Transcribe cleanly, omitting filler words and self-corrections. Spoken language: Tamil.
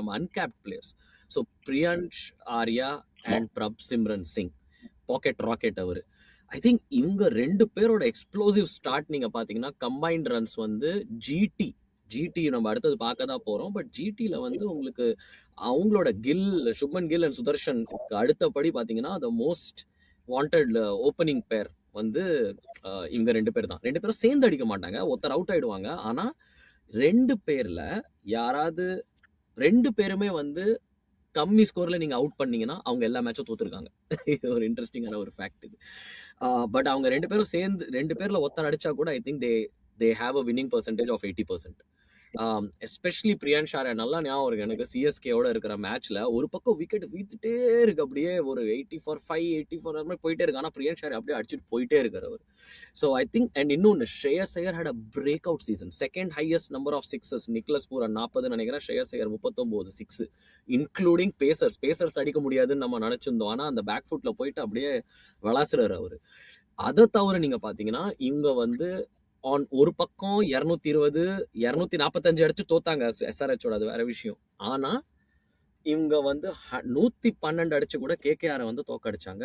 நம்ம uncapped players. So Priyansh Arya and Prabh Simran Singh, pocket rocket அவரு. ஐ திங்க் இவங்க 2 பேரோட எக்ஸ்ப்ளோசிவ் ஸ்டார்ட் நீங்க பாத்தீங்கன்னா கம்பைன்ட் ரன்ஸ் வந்து ஜிடி ஜிடி நம்ம அடுத்தது பார்க்க தான் போறோம். பட் ஜிடில வந்து உங்களுக்கு அவங்களோட சுப்மன் கில் அண்ட் சுதர்ஷன் அடுத்தபடி பாத்தீங்கன்னா த மோஸ்ட் வாண்டட் ஓப்பனிங் பேர் வந்து இவங்க 2 பேர் தான். 2 பேரும் சேர்ந்து அடிக்க மாட்டாங்க, ஒருத்தர் அவுட் ஆயிடுவாங்க. ஆனா 2 பேர்ல யாராவது 2 பேருமே வந்து கம்மி ஸ்கோர்ல நீங்க அவுட் பண்ணீங்கன்னா அவங்க எல்லா மேட்சும் தோத்துருக்காங்க. இது ஒரு இன்ட்ரெஸ்டிங்கான ஒரு ஃபேக்ட் இது. பட் அவங்க 2 பேரும் சேர்ந்து 2 பேர்ல ஒருத்தர் அடிச்சா கூட I think they have a winning percentage of 80%. Especially Priyansh Arya நல்லா ஞாபகம் இருக்கு எனக்கு. சிஎஸ்கேவோட இருக்கிற மேட்ச்ல ஒரு பக்கம் விக்கெட் வீத்துட்டே இருக்கு, அப்படியே ஒரு 84 84 அந்த மாதிரி போயிட்டே இருக்கு. ஆனா பிரியான்ஷ் ஆர்யா அப்படியே அடிச்சுட்டு போயிட்டே இருக்காரு அவர். ஸோ ஐ திங்க் அண்ட் இன்னொன்று Shreyas Iyer had a break out season. Second highest number of sixes. Nicholas Pooran 40 நினைக்கிறேன், Shreyas Iyer 39 six, including pacers அடிக்க முடியாதுன்னு நம்ம நினைச்சிருந்தோம். ஆனா அந்த பேக் ஃபுட்ல போயிட்டு அப்படியே விளாசுறாரு அவரு. அதை தவிர நீங்க பாத்தீங்கன்னா இவங்க வந்து ஒரு பக்கம் 220 245 அடிச்சு தோத்தாங்க எஸ்ஆர்ஹெச்சோட, அது வேற விஷயம். ஆனா இவங்க வந்து 112 அடிச்சு கூட கேகேஆரை வந்து தோக்கடிச்சாங்க.